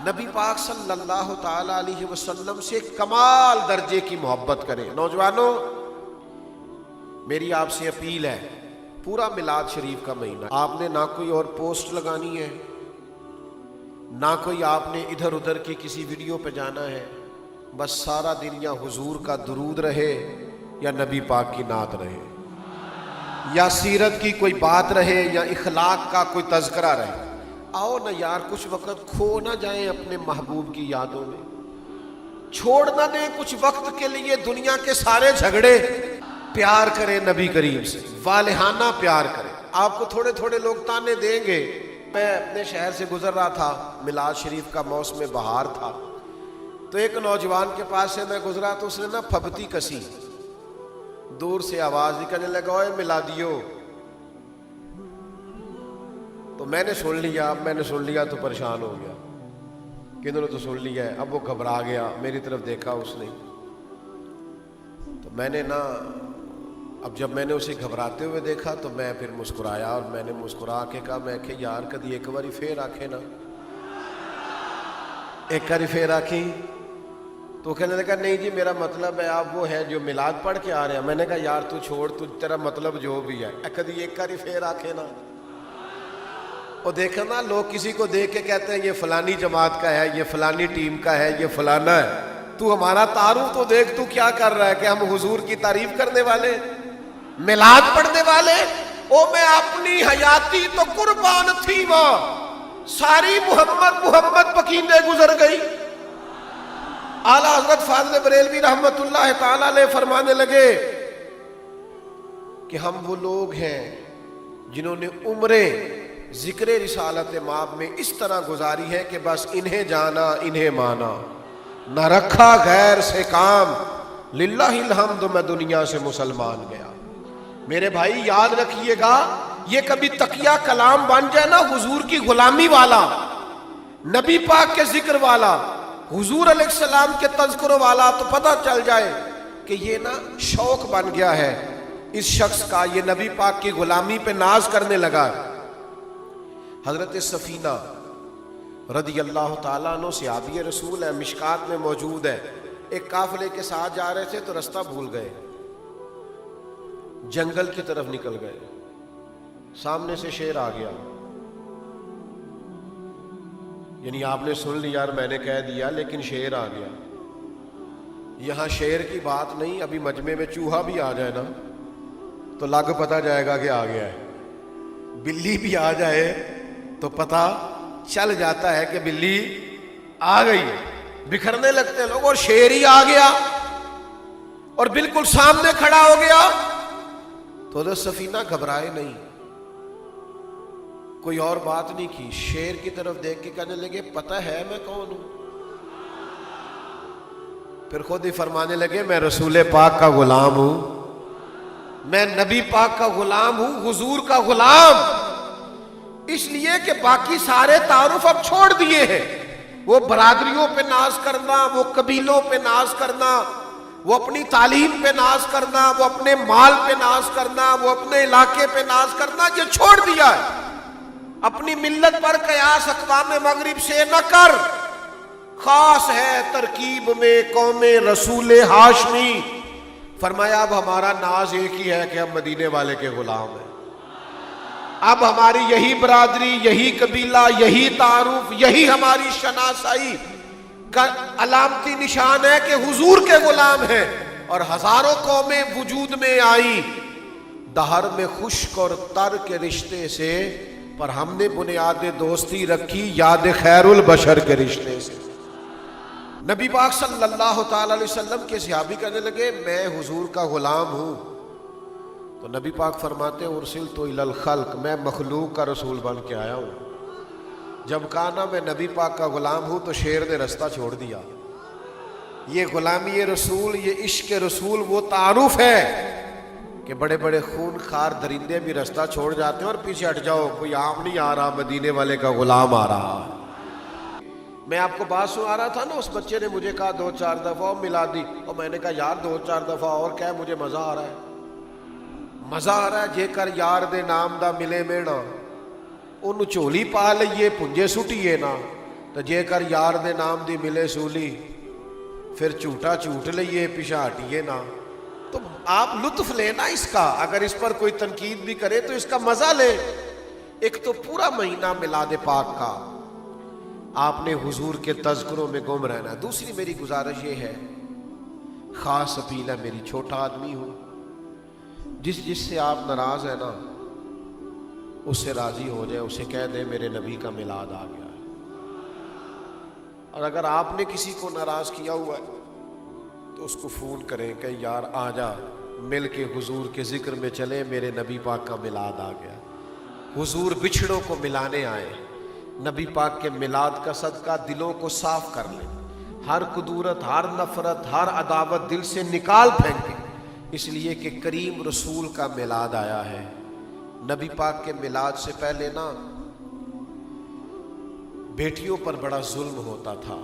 نبی پاک صلی اللہ تعالی علیہ وسلم سے کمال درجے کی محبت کریں۔ نوجوانوں، میری آپ سے اپیل ہے، پورا میلاد شریف کا مہینہ آپ نے نہ کوئی اور پوسٹ لگانی ہے، نہ کوئی آپ نے ادھر ادھر کی کسی ویڈیو پہ جانا ہے، بس سارا دن یا حضور کا درود رہے یا نبی پاک کی نعت رہے، یا سیرت کی کوئی بات رہے، یا اخلاق کا کوئی تذکرہ رہے۔ آؤ نا یار، کچھ وقت کھو نہ جائیں اپنے محبوب کی یادوں میں، چھوڑ نہ دیں کچھ وقت کے لیے دنیا کے سارے جھگڑے، پیار کریں نبی کریم سے، والہانہ پیار کریں۔ آپ کو تھوڑے تھوڑے لوگ تانے دیں گے۔ میں اپنے شہر سے گزر رہا تھا، میلاد شریف کا موسم بہار تھا، تو ایک نوجوان کے پاس سے میں گزرا تو اس نے نا پھبتی کسی، دور سے آواز نکلنے لگا، اوے میلادیو۔ تو میں نے سن لیا تو پریشان ہو گیا، کنہوں نے تو سن لیا ہے۔ اب وہ گھبرا گیا، میری طرف دیکھا اس نے، تو میں نے اب جب میں نے اسے گھبراتے ہوئے دیکھا تو میں پھر مسکرایا، اور میں نے مسکرا کے کہا، میں کہ یار کدی ایک باری پھر آکھے نا، ایک باری پھر آکھی۔ تو کہنے لگا، نہیں جی میرا مطلب ہے آپ وہ ہے جو میلاد پڑھ کے آ رہے ہیں۔ میں نے کہا یار تو چھوڑ، تیرا مطلب جو بھی ہے، کدی ایک باری پھر آکھے نا۔ اور دیکھا نا، لوگ کسی کو دیکھ کے کہتے ہیں یہ فلانی جماعت کا ہے، یہ فلانی ٹیم کا ہے، یہ فلانا ہے۔ تو ہمارا تعارف تو دیکھ، تو کیا کر رہا ہے کہ ہم حضور کی تعریف کرنے والے، میلاد پڑھنے والے۔ او میں اپنی حیاتی تو قربان تھی، وہ ساری محمد پکیندے گزر گئی۔ اعلیٰ حضرت فاضل بریلوی رحمت اللہ تعالی علیہ فرمانے لگے کہ ہم وہ لوگ ہیں جنہوں نے عمریں ذکر رسالت مآب میں اس طرح گزاری ہے کہ بس انہیں جانا انہیں مانا، نہ رکھا غیر سے کام، للہ الحمد میں دنیا سے مسلمان گیا۔ میرے بھائی یاد رکھیے گا، یہ کبھی تقیہ کلام بن جائے نا حضور کی غلامی والا، نبی پاک کے ذکر والا، حضور علیہ السلام کے تذکر والا، تو پتہ چل جائے کہ یہ نا شوق بن گیا ہے اس شخص کا، یہ نبی پاک کی غلامی پہ ناز کرنے لگا ہے۔ حضرت سفینہ رضی اللہ تعالیٰ عنہ صحابی رسول ہے، مشکات میں موجود ہے۔ ایک قافلے کے ساتھ جا رہے تھے تو رستہ بھول گئے، جنگل کی طرف نکل گئے، سامنے سے شیر آ گیا، یعنی آپ نے سن لیا اور میں نے کہہ دیا، لیکن شیر آ گیا۔ یہاں شیر کی بات نہیں، ابھی مجمع میں چوہا بھی آ جائے نا تو لگ پتہ جائے گا کہ آ گیا ہے، بلی بھی آ جائے تو پتہ چل جاتا ہے کہ بلی آ گئی ہے، بکھرنے لگتے ہیں لوگ، اور شیر ہی آ گیا اور بالکل سامنے کھڑا ہو گیا۔ تو حضرت سفینہ گھبرائے نہیں، کوئی اور بات نہیں کی، شیر کی طرف دیکھ کے کہنے لگے، پتہ ہے میں کون ہوں؟ پھر خود ہی فرمانے لگے، میں رسول پاک کا غلام ہوں، میں نبی پاک کا غلام ہوں، حضور کا غلام۔ اس لیے کہ باقی سارے تعارف اب چھوڑ دیے ہیں، وہ برادریوں پہ ناز کرنا، وہ قبیلوں پہ ناز کرنا، وہ اپنی تعلیم پہ ناز کرنا، وہ اپنے مال پہ ناز کرنا، وہ اپنے علاقے پہ ناز کرنا، یہ چھوڑ دیا ہے۔ اپنی ملت پر قیاس اقوام مغرب سے نہ کر، خاص ہے ترکیب میں قوم رسول ہاشمی۔ فرمایا اب ہمارا ناز ایک ہی ہے کہ ہم مدینے والے کے غلام ہیں، اب ہماری یہی برادری، یہی قبیلہ، یہی تعارف، یہی ہماری شناسائی کا علامتی نشان ہے کہ حضور کے غلام ہیں۔ اور ہزاروں قومیں وجود میں آئیں دہر میں خشک اور تر کے رشتے سے، پر ہم نے بنیاد دوستی رکھی یاد خیر البشر کے رشتے سے۔ نبی پاک صلی اللہ تعالی علیہ وسلم کے صحابی کہنے لگے، میں حضور کا غلام ہوں۔ تو نبی پاک فرماتے، ارسلت الی الخلق، میں مخلوق کا رسول بن کے آیا ہوں۔ جب کہا نا میں نبی پاک کا غلام ہوں تو شیر نے رستہ چھوڑ دیا۔ یہ غلامی رسول، یہ عشق رسول وہ تعارف ہے کہ بڑے بڑے خون خار درندے بھی رستہ چھوڑ جاتے ہیں اور پیچھے ہٹ جاؤ، کوئی عام نہیں آ رہا، مدینے والے کا غلام آ رہا۔ میں آپ کو بات سنا رہا تھا نا، اس بچے نے مجھے کہا 2-4 دفعہ میلادی، اور میں نے کہا یار 2-4 دفعہ اور کہہ، مجھے مزہ آ رہا ہے، مزہ آ رہا ہے۔ جے کر یار دے نام دا ملے مینا، انہوں چولی پا لئیے پنجے سٹیے نا، تو جے کر یار دے نام دی ملے سولی پھر جھوٹا جھوٹ لئیے پیچھے ہٹیے نہ. تو آپ لطف لینا اس کا، اگر اس پر کوئی تنقید بھی کرے تو اس کا مزہ لے. ایک تو پورا مہینہ میلاد پاک کا آپ نے حضور کے تذکروں میں گم رہنا. دوسری میری گزارش یہ ہے، خاص اپیل ہے میری، چھوٹا آدمی ہوں، جس سے آپ ناراض ہیں نا اس سے راضی ہو جائے، اسے کہہ دے میرے نبی کا میلاد آ گیا ہے. اور اگر آپ نے کسی کو ناراض کیا ہوا ہے تو اس کو فون کریں کہ یار آ جا مل کے حضور کے ذکر میں چلے، میرے نبی پاک کا میلاد آ گیا. حضور بچھڑوں کو ملانے آئے. نبی پاک کے میلاد کا صدقہ دلوں کو صاف کر لیں، ہر قدورت، ہر نفرت، ہر عداوت دل سے نکال پھینکیں، اس لیے کہ کریم رسول کا میلاد آیا ہے. نبی پاک کے میلاد سے پہلے نا بیٹیوں پر بڑا ظلم ہوتا تھا.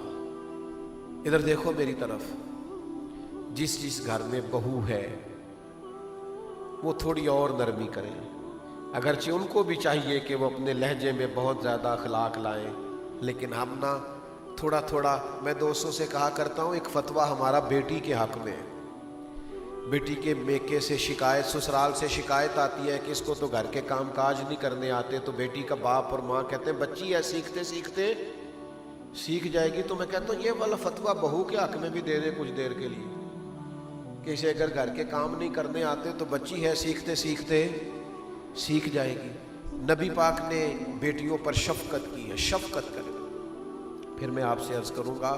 ادھر دیکھو میری طرف، جس گھر میں بہو ہے وہ تھوڑی اور نرمی کریں، اگرچہ ان کو بھی چاہیے کہ وہ اپنے لہجے میں بہت زیادہ اخلاق لائیں، لیکن ہم نا تھوڑا تھوڑا، میں دوستوں سے کہا کرتا ہوں ایک فتویٰ ہمارا بیٹی کے حق میں. بیٹی کے میکے سے شکایت، سسرال سے شکایت آتی ہے کہ اس کو تو گھر کے کام کاج نہیں کرنے آتے، تو بیٹی کا باپ اور ماں کہتے ہیں بچی ہے سیکھتے سیکھتے سیکھ جائے گی. تو میں کہتا ہوں یہ والا فتویٰ بہو کے حق میں بھی دے دے کچھ دیر کے لیے، کہ اسے اگر گھر کے کام نہیں کرنے آتے تو بچی ہے سیکھتے سیکھتے سیکھ جائے گی. نبی پاک نے بیٹیوں پر شفقت کی ہے، شفقت کریں. پھر میں آپ سے عرض کروں گا،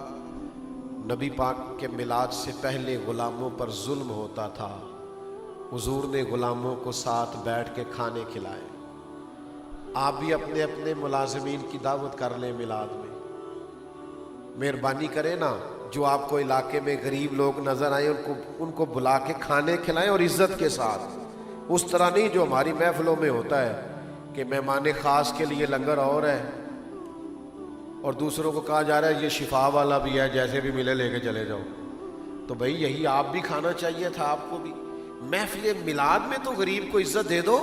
نبی پاک کے میلاد سے پہلے غلاموں پر ظلم ہوتا تھا. حضور نے غلاموں کو ساتھ بیٹھ کے کھانے کھلائے. آپ بھی اپنے اپنے ملازمین کی دعوت کر لیں میلاد میں. مہربانی کریں نا، جو آپ کو علاقے میں غریب لوگ نظر آئیں ان کو بلا کے کھانے کھلائیں، اور عزت کے ساتھ. اس طرح نہیں جو ہماری محفلوں میں ہوتا ہے کہ مہمان خاص کے لیے لنگر اور ہے اور دوسروں کو کہا جا رہا ہے یہ شفا والا بھی ہے، جیسے بھی ملے لے کے چلے جاؤ. تو بھئی یہی آپ بھی کھانا چاہیے تھا آپ کو بھی. محفل میلاد میں تو غریب کو عزت دے دو.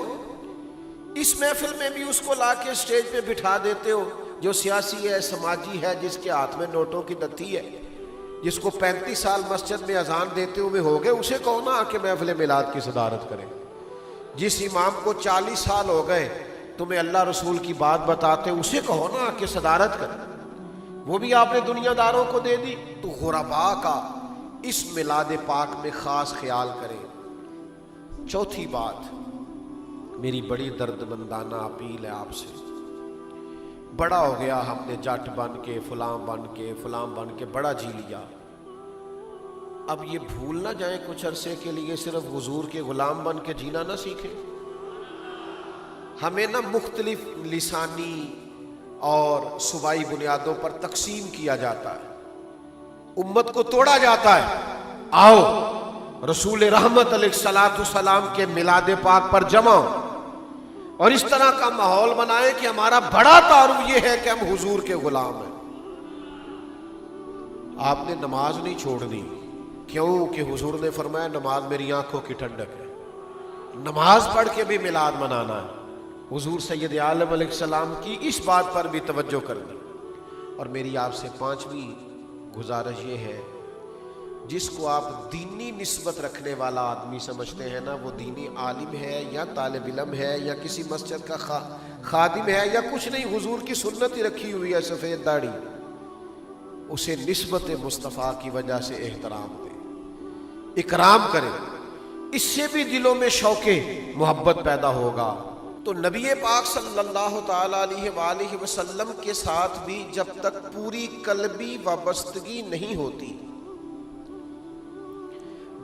اس محفل میں بھی اس کو لا کے اسٹیج پہ بٹھا دیتے ہو جو سیاسی ہے، سماجی ہے، جس کے ہاتھ میں نوٹوں کی نتھی ہے، جس کو 35 سال مسجد میں اذان دیتے ہوئے ہو گئے، اسے کہو نا آ کے محفل میلاد کی صدارت کرے. جس امام کو 40 سال ہو گئے تمہیں اللہ رسول کی بات بتاتے، اسے کہو نا آ کے صدارت کرے. وہ بھی آپ نے دنیا داروں کو دے دی. تو غرباء کا اس میلاد پاک میں خاص خیال کریں. چوتھی بات میری بڑی درد مندانہ اپیل ہے آپ سے. بڑا ہو گیا ہم نے جٹ بن کے فلاں بن کے بڑا جی لیا. اب یہ بھول نہ جائیں کچھ عرصے کے لیے صرف حضور کے غلام بن کے جینا نہ سیکھیں. ہمیں نہ مختلف لسانی اور صوبائی بنیادوں پر تقسیم کیا جاتا ہے، امت کو توڑا جاتا ہے. آؤ رسول رحمت علیہ الصلوۃ والسلام کے میلاد پاک پر جمع ہو اور اس طرح کا ماحول بنائیں کہ ہمارا بڑا تعارف یہ ہے کہ ہم حضور کے غلام ہیں. آپ نے نماز نہیں چھوڑنی، کیوں کہ حضور نے فرمایا نماز میری آنکھوں کی ٹھنڈک ہے. نماز پڑھ کے بھی میلاد منانا ہے. حضور سید عالم علیہ السلام کی اس بات پر بھی توجہ کرنی. اور میری آپ سے 5ویں گزارش یہ ہے، جس کو آپ دینی نسبت رکھنے والا آدمی سمجھتے ہیں نا، وہ دینی عالم ہے یا طالب علم ہے یا کسی مسجد کا خادم ہے یا کچھ نہیں، حضور کی سنت ہی رکھی ہوئی ہے سفید داڑھی، اسے نسبت مصطفیٰ کی وجہ سے احترام دیں، اکرام کریں. اس سے بھی دلوں میں شوق محبت پیدا ہوگا. تو نبی پاک صلی اللہ تعالی علیہ وآلہ وسلم کے ساتھ بھی جب تک پوری قلبی وابستگی نہیں ہوتی،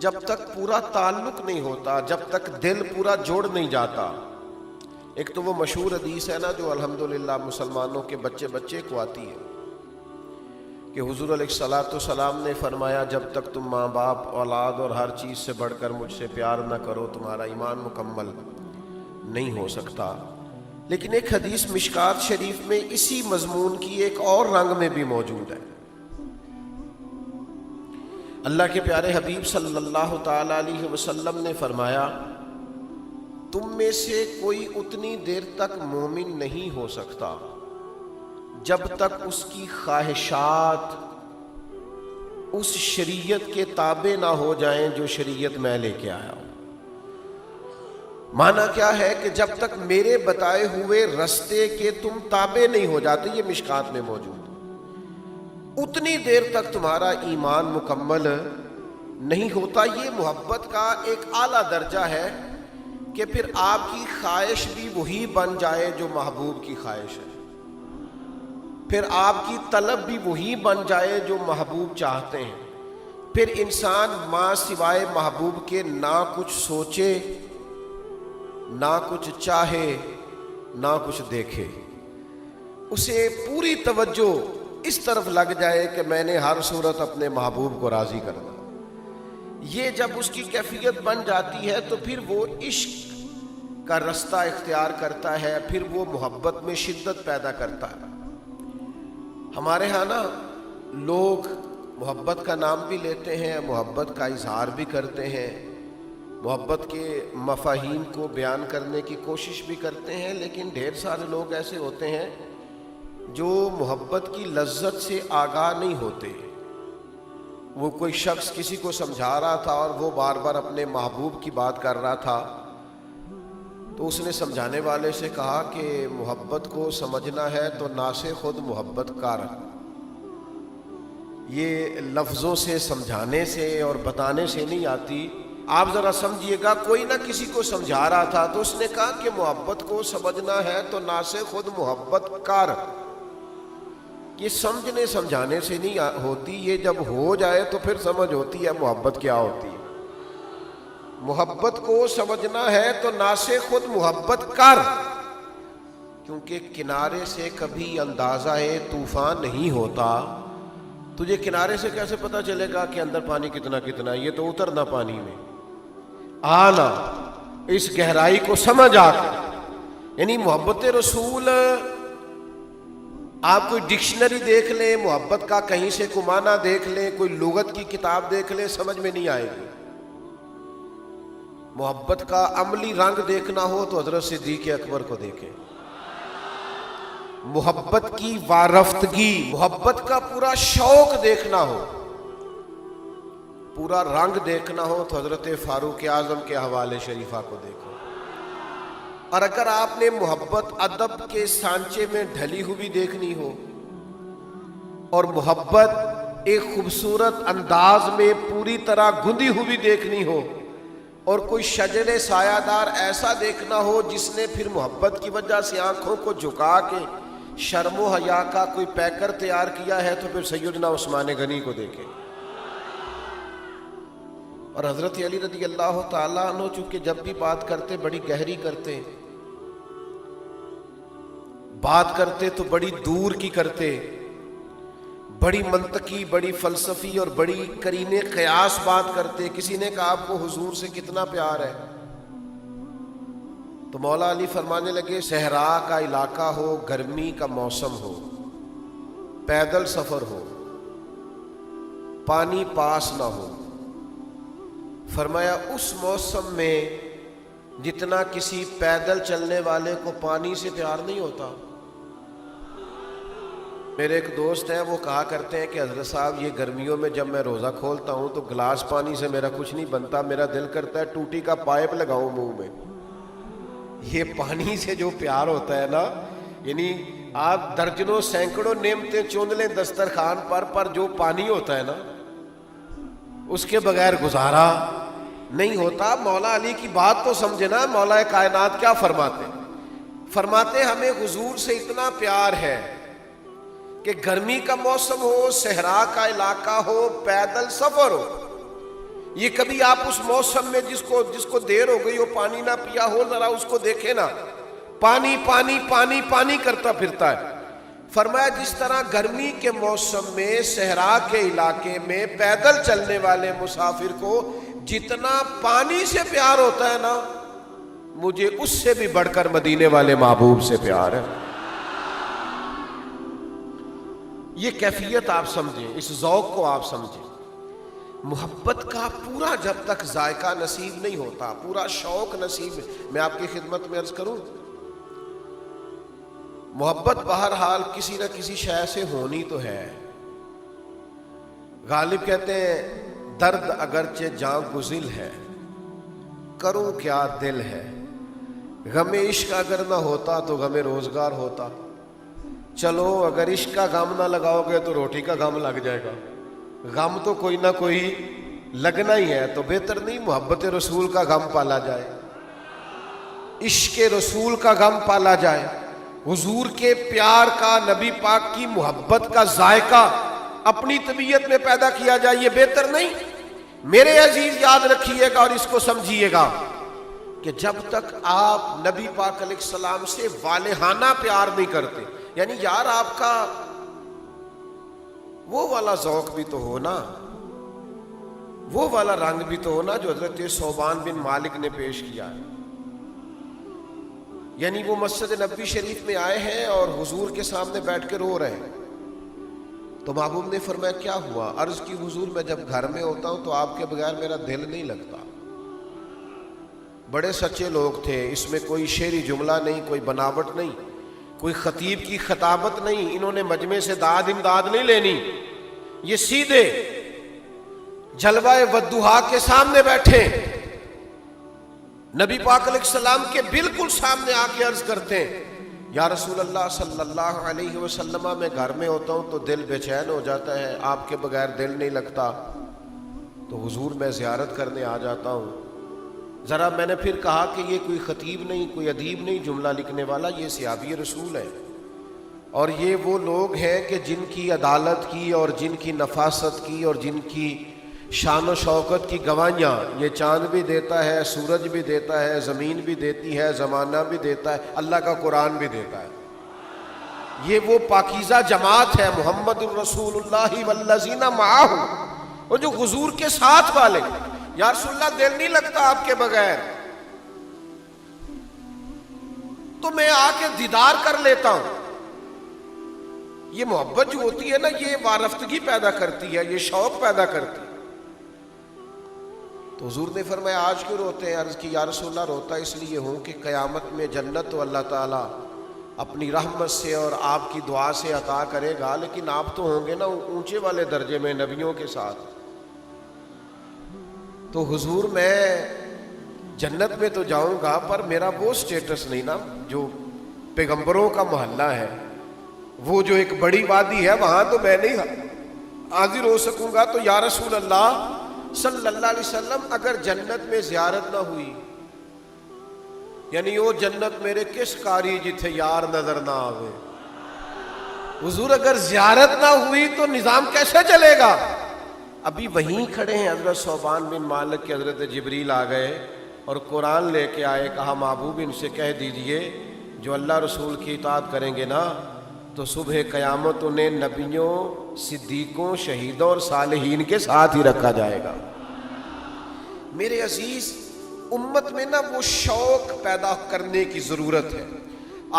جب تک پورا تعلق نہیں ہوتا، جب تک دل پورا جوڑ نہیں جاتا. ایک تو وہ مشہور حدیث ہے نا جو الحمدللہ مسلمانوں کے بچے بچے کو آتی ہے کہ حضور علیہ الصلوۃ والسلام نے فرمایا جب تک تم ماں باپ، اولاد اور ہر چیز سے بڑھ کر مجھ سے پیار نہ کرو تمہارا ایمان مکمل نہیں ہو سکتا. لیکن ایک حدیث مشکات شریف میں اسی مضمون کی ایک اور رنگ میں بھی موجود ہے. اللہ کے پیارے حبیب صلی اللہ تعالی علیہ وسلم نے فرمایا تم میں سے کوئی اتنی دیر تک مومن نہیں ہو سکتا جب تک اس کی خواہشات اس شریعت کے تابع نہ ہو جائیں جو شریعت میں لے کے آیا ہوں۔ معنی کیا ہے کہ جب تک میرے بتائے ہوئے رستے کے تم تابع نہیں ہو جاتے، یہ مشکات میں موجود ہے، اتنی دیر تک تمہارا ایمان مکمل نہیں ہوتا۔ یہ محبت کا ایک اعلیٰ درجہ ہے کہ پھر آپ کی خواہش بھی وہی بن جائے جو محبوب کی خواہش ہے، پھر آپ کی طلب بھی وہی بن جائے جو محبوب چاہتے ہیں، پھر انسان ماں سوائے محبوب کے نہ کچھ سوچے، نہ کچھ چاہے، نہ کچھ دیکھے، اسے پوری توجہ اس طرف لگ جائے کہ میں نے ہر صورت اپنے محبوب کو راضی کرنا۔ یہ جب اس کی کیفیت بن جاتی ہے تو پھر وہ عشق کا رستہ اختیار کرتا ہے، پھر وہ محبت میں شدت پیدا کرتا ہے۔ ہمارے ہاں نا لوگ محبت کا نام بھی لیتے ہیں، محبت کا اظہار بھی کرتے ہیں، محبت کے مفاہیم کو بیان کرنے کی کوشش بھی کرتے ہیں، لیکن ڈھیر سارے لوگ ایسے ہوتے ہیں جو محبت کی لذت سے آگاہ نہیں ہوتے۔ وہ کوئی شخص کسی کو سمجھا رہا تھا اور وہ بار بار اپنے محبوب کی بات کر رہا تھا، تو اس نے سمجھانے والے سے کہا کہ محبت کو سمجھنا ہے تو نہ سے خود محبت کر۔ یہ لفظوں سے سمجھانے سے اور بتانے سے نہیں آتی، آپ ذرا سمجھیے گا۔ کوئی نہ کسی کو سمجھا رہا تھا تو اس نے کہا کہ محبت کو سمجھنا ہے تو نہ سے خود محبت کر۔ یہ سمجھنے سمجھانے سے نہیں ہوتی، یہ جب ہو جائے تو پھر سمجھ ہوتی ہے محبت کیا ہوتی ہے۔ محبت کو سمجھنا ہے تو نہ سے خود محبت کر، کیونکہ کنارے سے کبھی اندازہ طوفان نہیں ہوتا۔ تجھے کنارے سے کیسے پتا چلے گا کہ اندر پانی کتنا کتنا ہے؟ یہ تو اترنا پانی میں، آنا، اس گہرائی کو سمجھ آ کر۔ یعنی محبت رسول، آپ کوئی ڈکشنری دیکھ لیں محبت کا، کہیں سے کوئی معنی دیکھ لیں، کوئی لغت کی کتاب دیکھ لیں، سمجھ میں نہیں آئے گی۔ محبت کا عملی رنگ دیکھنا ہو تو حضرت صدیق اکبر کو دیکھیں۔ محبت کی وارفتگی، محبت کا پورا شوق دیکھنا ہو، پورا رنگ دیکھنا ہو تو حضرت فاروق اعظم کے حوالے شریفہ کو دیکھو۔ اور اگر آپ نے محبت ادب کے سانچے میں ڈھلی ہوئی دیکھنی ہو، اور محبت ایک خوبصورت انداز میں پوری طرح گندی ہوئی دیکھنی ہو، اور کوئی شجر سایہ دار ایسا دیکھنا ہو جس نے پھر محبت کی وجہ سے آنکھوں کو جھکا کے شرم و حیا کا کوئی پیکر تیار کیا ہے، تو پھر سیدنا عثمان غنی کو دیکھیں۔ اور حضرت علی رضی اللہ تعالیٰ عنہ چونکہ جب بھی بات کرتے بڑی گہری کرتے، بات کرتے تو بڑی دور کی کرتے، بڑی منطقی، بڑی فلسفی اور بڑی قرین قیاس بات کرتے۔ کسی نے کہا آپ کو حضور سے کتنا پیار ہے؟ تو مولا علی فرمانے لگے، صحرا کا علاقہ ہو، گرمی کا موسم ہو، پیدل سفر ہو، پانی پاس نہ ہو، فرمایا اس موسم میں جتنا کسی پیدل چلنے والے کو پانی سے پیار نہیں ہوتا۔ میرے ایک دوست ہیں، وہ کہا کرتے ہیں کہ حضرت صاحب یہ گرمیوں میں جب میں روزہ کھولتا ہوں تو گلاس پانی سے میرا کچھ نہیں بنتا، میرا دل کرتا ہے ٹوٹی کا پائپ لگاؤں منہ میں۔ یہ پانی سے جو پیار ہوتا ہے نا، یعنی آپ درجنوں سینکڑوں نعمتیں چن لیں دسترخوان پر جو پانی ہوتا ہے نا، اس کے بغیر گزارا نہیں ہوتا۔ مولا علی کی بات تو سمجھے نا، مولا کائنات کیا فرماتے ہمیں حضور سے اتنا پیار ہے کہ گرمی کا موسم ہو، صحرا کا علاقہ ہو، پیدل سفر ہو، یہ کبھی آپ اس موسم میں جس کو دیر ہو گئی ہو پانی نہ پیا ہو، ذرا اس کو دیکھیں نا، پانی پانی پانی پانی کرتا پھرتا ہے۔ فرمایا جس طرح گرمی کے موسم میں صحرا کے علاقے میں پیدل چلنے والے مسافر کو جتنا پانی سے پیار ہوتا ہے نا، مجھے اس سے بھی بڑھ کر مدینے والے محبوب سے پیار ہے۔ یہ کیفیت آپ سمجھیں، اس ذوق کو آپ سمجھیں۔ محبت کا پورا جب تک ذائقہ نصیب نہیں ہوتا، پورا شوق نصیب، میں آپ کی خدمت میں عرض کروں، محبت بہرحال کسی نہ کسی شے سے ہونی تو ہے. غالب کہتے ہیں درد اگرچہ جاں گزل ہے، کروں کیا دل ہے. غم عشق اگر نہ ہوتا تو غم روزگار ہوتا. چلو اگر عشق کا غم نہ لگاؤ گے تو روٹی کا غم لگ جائے گا. غم تو کوئی نہ کوئی لگنا ہی ہے. تو بہتر نہیں محبت رسول کا غم پالا جائے، عشق رسول کا غم پالا جائے، حضور کے پیار کا، نبی پاک کی محبت کا ذائقہ اپنی طبیعت میں پیدا کیا جائے. یہ بہتر نہیں؟ میرے عزیز یاد رکھیے گا اور اس کو سمجھیے گا کہ جب تک آپ نبی پاک علیہ السلام سے والہانہ پیار نہیں کرتے، یعنی یار آپ کا وہ والا ذوق بھی تو ہونا، وہ والا رنگ بھی تو ہونا جو حضرت ثوبان بن مالک نے پیش کیا ہے. یعنی وہ مسجد نبوی شریف میں آئے ہیں اور حضور کے سامنے بیٹھ کے رو رہے ہیں. تو محبوب نے فرمایا کیا ہوا؟ عرض کی حضور میں جب گھر میں ہوتا ہوں تو آپ کے بغیر میرا دل نہیں لگتا. بڑے سچے لوگ تھے، اس میں کوئی شعری جملہ نہیں، کوئی بناوٹ نہیں، کوئی خطیب کی خطابت نہیں. انہوں نے مجمع سے داد امداد نہیں لینی، یہ سیدھے جلوہ والضحیٰ کے سامنے بیٹھے نبی پاک علیہ السلام کے بالکل سامنے آ کے عرض کرتے ہیں یا رسول اللہ صلی اللہ علیہ وسلم، میں گھر میں ہوتا ہوں تو دل بے چین ہو جاتا ہے، آپ کے بغیر دل نہیں لگتا. تو حضور میں زیارت کرنے آ جاتا ہوں. ذرا میں نے پھر کہا کہ یہ کوئی خطیب نہیں، کوئی ادیب نہیں جملہ لکھنے والا، یہ صحابی رسول ہے. اور یہ وہ لوگ ہیں کہ جن کی عدالت کی اور جن کی نفاست کی اور جن کی شان و شوکت کی گواہیاں یہ چاند بھی دیتا ہے، سورج بھی دیتا ہے، زمین بھی دیتی ہے، زمانہ بھی دیتا ہے، اللہ کا قرآن بھی دیتا ہے. یہ وہ پاکیزہ جماعت ہے محمد الرسول اللہ والذین معہ، وہ جو حضور کے ساتھ والے. یا رسول اللہ دل نہیں لگتا آپ کے بغیر، تو میں آ کے دیدار کر لیتا ہوں. یہ محبت جو ہوتی ہے نا، یہ وارفتگی پیدا کرتی ہے، یہ شوق پیدا کرتی ہے. تو حضور نے فرمایا آج کیوں روتے ہیں؟ عرض کی یا رسول اللہ روتا اس لیے ہوں کہ قیامت میں جنت تو اللہ تعالیٰ اپنی رحمت سے اور آپ کی دعا سے عطا کرے گا، لیکن آپ تو ہوں گے نا اونچے والے درجے میں نبیوں کے ساتھ. تو حضور میں جنت میں تو جاؤں گا پر میرا وہ سٹیٹس نہیں نا جو پیغمبروں کا محلہ ہے، وہ جو ایک بڑی وادی ہے وہاں تو میں نہیں حاضر ہو سکوں گا. تو یا رسول اللہ صلی اللہ علیہ وسلم اگر جنت میں زیارت نہ ہوئی، یعنی وہ جنت میرے کس کاری جتھے یار نظر نہ آوے. حضور اگر زیارت نہ ہوئی تو نظام کیسے چلے گا؟ ابھی وہیں کھڑے ہیں حضرت ثوبان بن مالک کے حضرت جبریل آ گئے اور قرآن لے کے آئے. کہا محبوب ان سے کہہ دیجئے جو اللہ رسول کی اطاعت کریں گے نا تو صبح قیامت انہیں نبیوں، صدیقوں، شہیدوں اور صالحین کے ساتھ ہی رکھا جائے گا. میرے عزیز امت میں نا وہ شوق پیدا کرنے کی ضرورت ہے.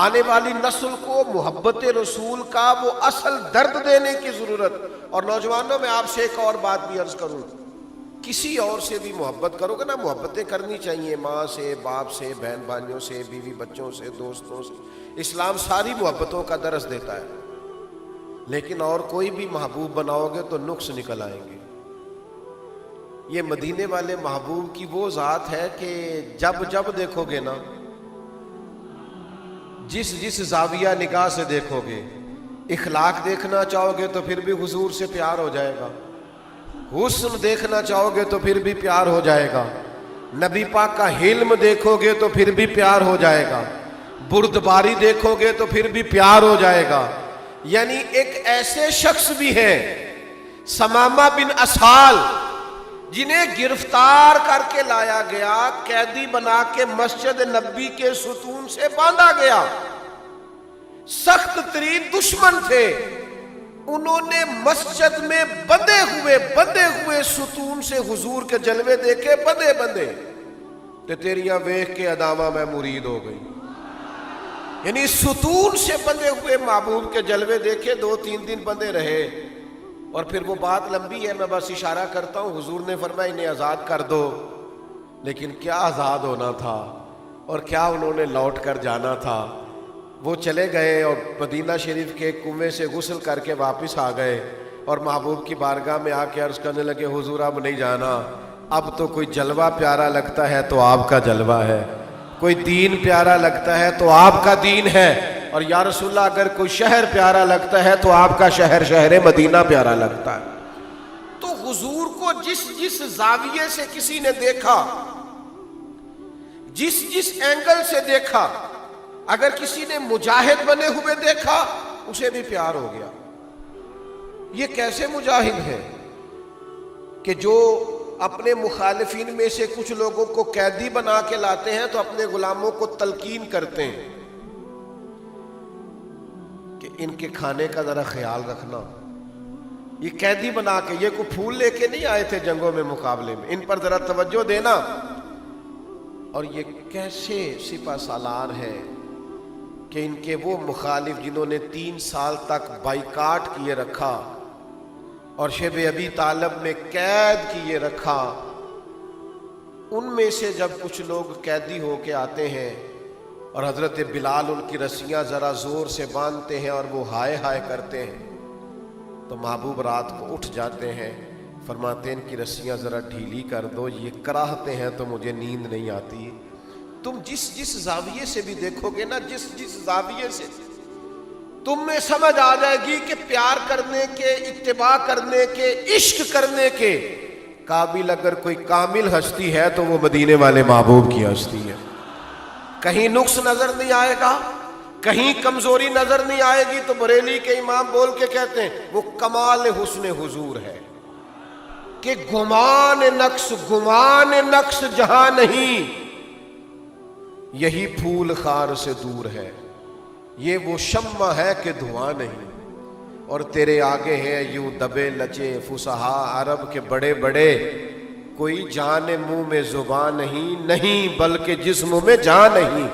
آنے والی نسل کو محبت رسول کا وہ اصل درد دینے کی ضرورت. اور نوجوانوں میں آپ سے ایک اور بات بھی عرض کروں، کسی اور سے بھی محبت کرو گے نا، محبتیں کرنی چاہیے، ماں سے، باپ سے، بہن بھائیوں سے، بیوی بچوں سے، دوستوں سے. اسلام ساری محبتوں کا درس دیتا ہے. لیکن اور کوئی بھی محبوب بناؤ گے تو نقص نکل آئیں گے. یہ مدینے والے محبوب کی وہ ذات ہے کہ جب جب دیکھو گے نا، جس زاویہ نگاہ سے دیکھو گے، اخلاق دیکھنا چاہو گے تو پھر بھی حضور سے پیار ہو جائے گا، حسن دیکھنا چاہو گے تو پھر بھی پیار ہو جائے گا، نبی پاک کا حلم دیکھو گے تو پھر بھی پیار ہو جائے گا، بردباری دیکھو گے تو پھر بھی پیار ہو جائے گا. یعنی ایک ایسے شخص بھی ہیں ثمامہ بن اسال جنہیں گرفتار کر کے لایا گیا، قیدی بنا کے مسجد نبی کے ستون سے باندھا گیا، سخت ترین دشمن تھے. انہوں نے مسجد میں بندھے ہوئے ستون سے حضور کے جلوے دیکھے، بندھے تے تیریاں ویکھ کے ادامہ میں مرید ہو گئی. یعنی ستون سے بندھے ہوئے محبوب کے جلوے دیکھے، 2-3 دن بندھے رہے. اور پھر وہ بات لمبی ہے، میں بس اشارہ کرتا ہوں. حضور نے فرمایا انہیں آزاد کر دو. لیکن کیا آزاد ہونا تھا اور کیا انہوں نے لوٹ کر جانا تھا. وہ چلے گئے اور مدینہ شریف کے کنویں سے غسل کر کے واپس آ گئے اور محبوب کی بارگاہ میں آ کے عرض کرنے لگے حضور اب نہیں جانا، اب تو کوئی جلوہ پیارا لگتا ہے تو آپ کا جلوہ ہے، کوئی دین پیارا لگتا ہے تو آپ کا دین ہے، اور یا رسول اللہ اگر کوئی شہر پیارا لگتا ہے تو آپ کا شہر شہر مدینہ پیارا لگتا ہے۔ تو حضور کو جس جس زاویے سے کسی نے دیکھا، جس جس اینگل سے دیکھا، اگر کسی نے مجاہد بنے ہوئے دیکھا اسے بھی پیار ہو گیا۔ یہ کیسے مجاہد ہے کہ جو اپنے مخالفین میں سے کچھ لوگوں کو قیدی بنا کے لاتے ہیں تو اپنے غلاموں کو تلقین کرتے ہیں کہ ان کے کھانے کا ذرا خیال رکھنا۔ یہ قیدی بنا کے، یہ کوئی پھول لے کے نہیں آئے تھے جنگوں میں مقابلے میں، ان پر ذرا توجہ دینا۔ اور یہ کیسے سپہ سالار ہے کہ ان کے وہ مخالف جنہوں نے 3 سال تک بائیکاٹ کیے رکھا اور شیب ابی طالب میں قید کیے رکھا، ان میں سے جب کچھ لوگ قیدی ہو کے آتے ہیں اور حضرت بلال ان کی رسیاں ذرا زور سے باندھتے ہیں اور وہ ہائے ہائے کرتے ہیں تو محبوب رات کو اٹھ جاتے ہیں، فرماتے ہیں ان کی رسیاں ذرا ڈھیلی کر دو، یہ کراہتے ہیں تو مجھے نیند نہیں آتی۔ تم جس جس زاویے سے بھی دیکھو گے نا، جس جس زاویے سے تم میں سمجھ آ جائے گی کہ پیار کرنے کے، اتباع کرنے کے، عشق کرنے کے قابل اگر کوئی کامل ہستی ہے تو وہ مدینے والے محبوب کی ہستی ہے۔ کہیں نقص نظر نہیں آئے گا، کہیں کمزوری نظر نہیں آئے گی، تو بریلی کے امام بول کے کہتے ہیں وہ کمال حسن حضور ہے کہ گمان نقص جہاں نہیں، یہی پھول خار سے دور ہے، یہ وہ شمع ہے کہ دھواں نہیں، اور تیرے آگے ہیں یوں دبے لچے فصحا عرب کے بڑے بڑے، کوئی جان منہ میں زبان نہیں بلکہ جسم میں جان نہیں۔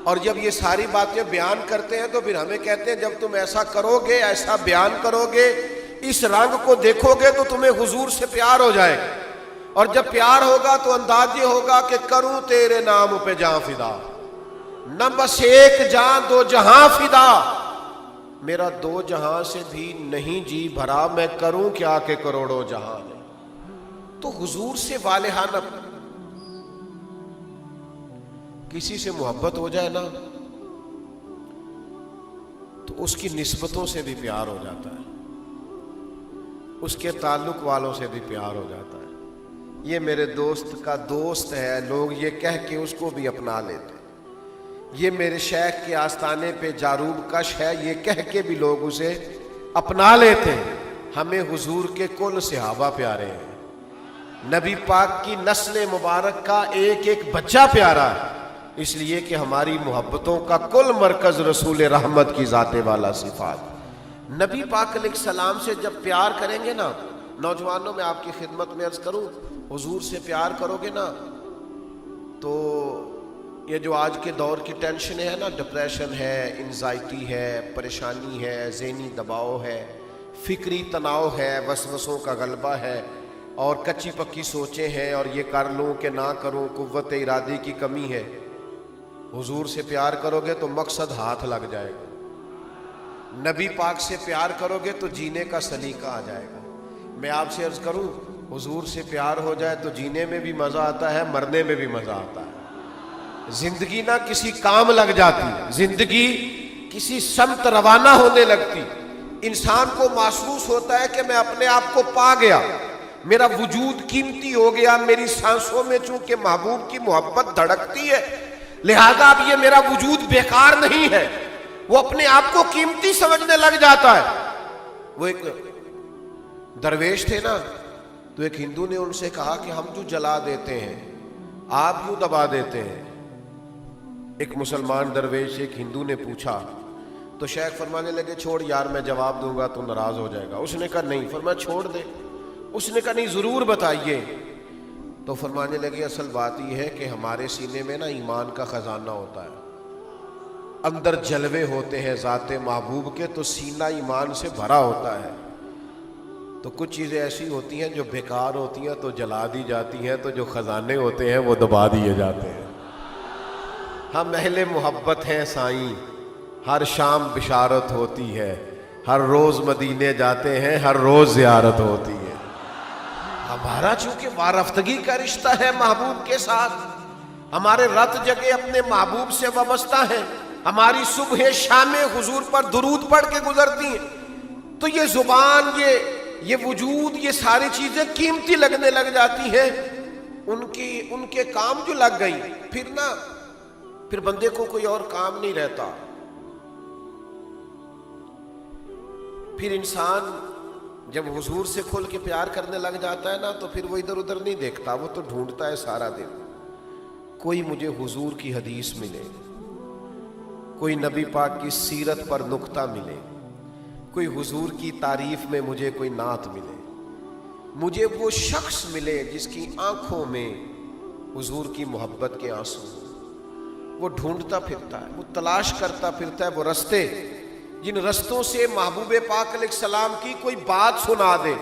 اور جب یہ ساری باتیں بیان کرتے ہیں تو پھر ہمیں کہتے ہیں جب تم ایسا کرو گے، ایسا بیان کرو گے، اس رنگ کو دیکھو گے تو تمہیں حضور سے پیار ہو جائے گا، اور جب پیار ہوگا تو انداز یہ ہوگا کہ کروں تیرے نام پہ جاں فدا، نہ بس ایک جاں دو جہاں فدا، میرا 2 جہاں سے بھی نہیں جی بھرا، میں کروں کیا کہ کروڑوں جہاں ہے۔ تو حضور سے والہانہ کسی سے محبت ہو جائے نا تو اس کی نسبتوں سے بھی پیار ہو جاتا ہے، اس کے تعلق والوں سے بھی پیار ہو جاتا ہے۔ یہ میرے دوست کا دوست ہے، لوگ یہ کہہ کے اس کو بھی اپنا لیتے ہیں۔ یہ میرے شیخ کے آستانے پہ جاروب کش ہے، یہ کہہ کے بھی لوگ اسے اپنا لیتے ہیں۔ ہمیں حضور کے کل صحابہ پیارے ہیں، نبی پاک کی نسل مبارک کا ایک ایک بچہ پیارا ہے، اس لیے کہ ہماری محبتوں کا کل مرکز رسول رحمت کی ذات والا صفات۔ نبی پاک علیہ السلام سے جب پیار کریں گے نا، نوجوانوں میں آپ کی خدمت میں عرض کروں، حضور سے پیار کرو گے نا تو یہ جو آج کے دور کی ٹینشن ہے نا، ڈپریشن ہے، انزائٹی ہے، پریشانی ہے، ذہنی دباؤ ہے، فکری تناؤ ہے، وسوسوں کا غلبہ ہے، اور کچی پکی سوچیں ہیں، اور یہ کر لوں کہ نہ کروں، قوت ارادے کی کمی ہے۔ حضور سے پیار کرو گے تو مقصد ہاتھ لگ جائے گا، نبی پاک سے پیار کرو گے تو جینے کا سلیقہ آ جائے گا۔ میں آپ سے عرض کروں، حضور سے پیار ہو جائے تو جینے میں بھی مزہ آتا ہے، مرنے میں بھی مزہ آتا ہے، زندگی نہ کسی کام لگ جاتی، زندگی کسی سمت روانہ ہونے لگتی، انسان کو محسوس ہوتا ہے کہ میں اپنے آپ کو پا گیا، میرا وجود قیمتی ہو گیا، میری سانسوں میں چونکہ محبوب کی محبت دھڑکتی ہے، لہذا اب یہ میرا وجود بیکار نہیں ہے، وہ اپنے آپ کو قیمتی سمجھنے لگ جاتا ہے۔ وہ ایک درویش تھے نا، تو ایک ہندو نے ان سے کہا کہ ہم جو جلا دیتے ہیں آپ یوں دبا دیتے ہیں۔ ایک مسلمان درویش سے ایک ہندو نے پوچھا، تو شیخ فرمانے لگے چھوڑ یار، میں جواب دوں گا تو ناراض ہو جائے گا۔ اس نے کہا نہیں، فرمایا چھوڑ دے۔ اس نے کہا نہیں ضرور بتائیے۔ تو فرمانے لگے اصل بات یہ ہے کہ ہمارے سینے میں نا ایمان کا خزانہ ہوتا ہے، اندر جلوے ہوتے ہیں ذات محبوب کے، تو سینہ ایمان سے بھرا ہوتا ہے، تو کچھ چیزیں ایسی ہوتی ہیں جو بیکار ہوتی ہیں تو جلا دی جاتی ہیں، تو جو خزانے ہوتے ہیں وہ دبا دیے جاتے ہیں۔ ہم اہل محبت ہیں سائیں، ہر شام بشارت ہوتی ہے، ہر روز مدینے جاتے ہیں، ہر روز زیارت ہوتی ہے۔ ہمارا چونکہ وارفتگی کا رشتہ ہے محبوب کے ساتھ، ہمارے رت جگہ اپنے محبوب سے وابستہ ہیں، ہماری صبح شام حضور پر درود پڑھ کے گزرتی ہیں، تو یہ زبان، یہ وجود، یہ ساری چیزیں قیمتی لگنے لگ جاتی ہیں۔ ان کے کام جو لگ گئی، پھر بندے کو کوئی اور کام نہیں رہتا۔ پھر انسان جب حضور سے کھل کے پیار کرنے لگ جاتا ہے نا، تو پھر وہ ادھر ادھر نہیں دیکھتا، وہ تو ڈھونڈتا ہے سارا دن، کوئی مجھے حضور کی حدیث ملے، کوئی نبی پاک کی سیرت پر نکتہ ملے، کوئی حضور کی تعریف میں مجھے کوئی نعت ملے، مجھے وہ شخص ملے جس کی آنکھوں میں حضور کی محبت کے آنسو۔ وہ ڈھونڈتا پھرتا ہے، وہ تلاش کرتا پھرتا ہے وہ رستے، جن رستوں سے محبوب پاک علیہ السلام کی کوئی بات سنا دے،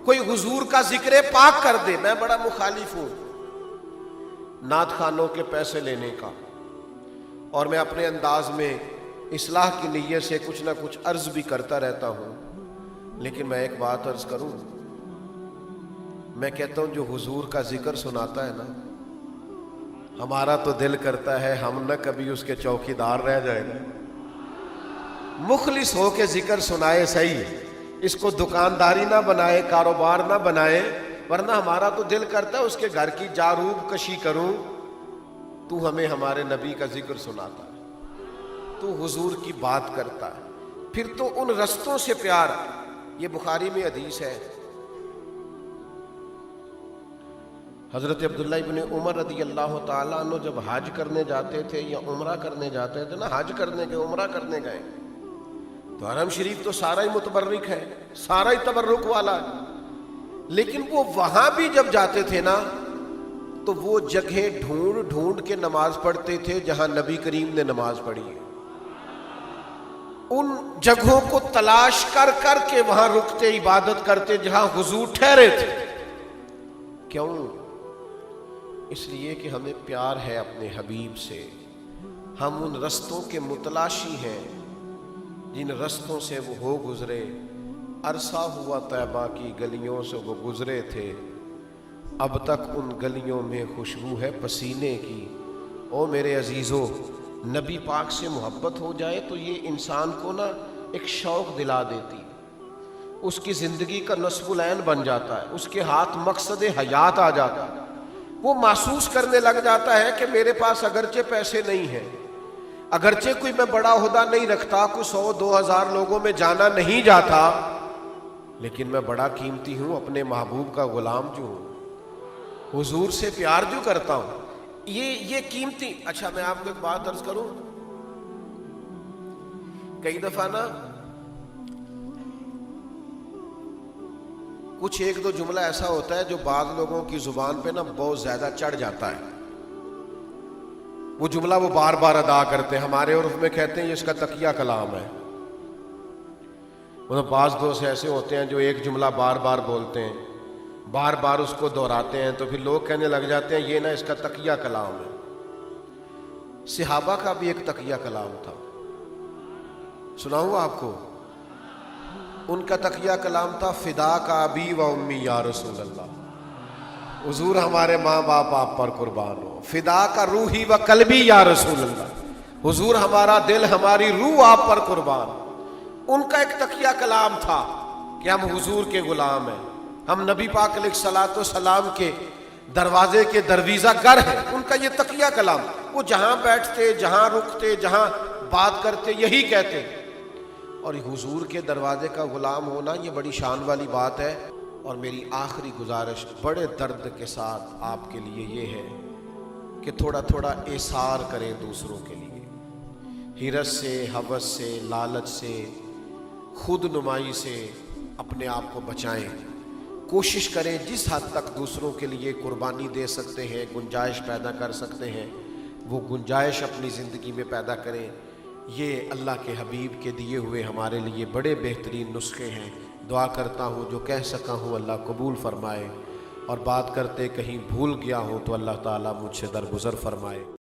کوئی حضور کا ذکر پاک کر دے۔ میں بڑا مخالف ہوں نعت خانوں کے پیسے لینے کا، اور میں اپنے انداز میں اصلاح کی نیت سے کچھ نہ کچھ عرض بھی کرتا رہتا ہوں، لیکن میں ایک بات عرض کروں، میں کہتا ہوں جو حضور کا ذکر سناتا ہے نا، ہمارا تو دل کرتا ہے ہم نہ کبھی اس کے چوکیدار رہ جائیں گے۔ مخلص ہو کے ذکر سنائے صحیح، اس کو دکانداری نہ بنائے، کاروبار نہ بنائے، ورنہ ہمارا تو دل کرتا ہے اس کے گھر کی جاروب کشی کروں۔ تو ہمیں ہمارے نبی کا ذکر سناتا ہے، تو حضور کی بات کرتا ہے، پھر تو ان رستوں سے پیار۔ یہ بخاری میں حدیث ہے، حضرت عبداللہ ابن عمر رضی اللہ تعالیٰ عنہ جب حج کرنے جاتے تھے یا عمرہ کرنے جاتے تھے نا، حج کرنے گئے، عمرہ کرنے گئے، تو حرم شریف تو سارا ہی متبرک ہے، سارا ہی تبرک والا ہے، لیکن وہ وہاں بھی جب جاتے تھے نا، تو وہ جگہ ڈھونڈ ڈھونڈ کے نماز پڑھتے تھے جہاں نبی کریم نے نماز پڑھی ہے۔ ان جگہوں کو تلاش کر کر کے وہاں رکتے، عبادت کرتے جہاں حضور ٹھہرے تھے۔ کیوں؟ اس لیے کہ ہمیں پیار ہے اپنے حبیب سے، ہم ان رستوں کے متلاشی ہیں جن رستوں سے وہ ہو گزرے۔ عرصہ ہوا طیبہ کی گلیوں سے وہ گزرے تھے، اب تک ان گلیوں میں خوشبو ہے پسینے کی۔ او میرے عزیزو، نبی پاک سے محبت ہو جائے تو یہ انسان کو نا ایک شوق دلا دیتی، اس کی زندگی کا نصب العین بن جاتا ہے، اس کے ہاتھ مقصد حیات آ جاتا ہے، وہ محسوس کرنے لگ جاتا ہے کہ میرے پاس اگرچہ پیسے نہیں ہیں، اگرچہ کوئی میں بڑا عہدہ نہیں رکھتا، کوئی 100-2000 لوگوں میں جانا نہیں جاتا، لیکن میں بڑا قیمتی ہوں، اپنے محبوب کا غلام جو ہوں، حضور سے پیار جو کرتا ہوں، یہ قیمتی۔ اچھا میں آپ کو ایک بات عرض کروں، کئی دفعہ نا کچھ ایک دو جملہ ایسا ہوتا ہے جو بعض لوگوں کی زبان پہ نا بہت زیادہ چڑھ جاتا ہے، وہ جملہ وہ بار بار ادا کرتے ہیں، ہمارے عرف میں کہتے ہیں یہ اس کا تقیہ کلام ہے۔ بعض دوست ایسے ہوتے ہیں جو ایک جملہ بار بار بولتے ہیں، بار بار اس کو دہراتے ہیں، تو پھر لوگ کہنے لگ جاتے ہیں یہ نا اس کا تقیہ کلام ہے۔ صحابہ کا بھی ایک تقیہ کلام تھا، سناؤں آپ کو، ان کا تقیہ کلام تھا فدا کا ابی و امی یا رسول اللہ، حضور ہمارے ماں باپ آپ پر قربان ہو، فدا کا روحی و قلبی یا رسول اللہ، حضور ہمارا دل ہماری روح آپ پر قربان ہو۔ ان کا ایک تقیہ کلام تھا کہ ہم حضور کے غلام ہیں، ہم نبی پاک علیہ الصلوۃ والسلام کے دروازے کے درویزہ گر ہیں۔ ان کا یہ تقیہ کلام، وہ جہاں بیٹھتے، جہاں رکتے، جہاں بات کرتے، یہی کہتے۔ اور حضور کے دروازے کا غلام ہونا یہ بڑی شان والی بات ہے۔ اور میری آخری گزارش بڑے درد کے ساتھ آپ کے لیے یہ ہے کہ تھوڑا تھوڑا ایثار کریں دوسروں کے لیے، حرص سے، ہوس سے، لالچ سے، خود نمائی سے اپنے آپ کو بچائیں۔ کوشش کریں جس حد تک دوسروں کے لیے قربانی دے سکتے ہیں، گنجائش پیدا کر سکتے ہیں، وہ گنجائش اپنی زندگی میں پیدا کریں۔ یہ اللہ کے حبیب کے دیے ہوئے ہمارے لیے بڑے بہترین نسخے ہیں۔ دعا کرتا ہوں جو کہہ سکا ہوں اللہ قبول فرمائے، اور بات کرتے کہیں بھول گیا ہوں تو اللہ تعالیٰ مجھ سے درگزر فرمائے۔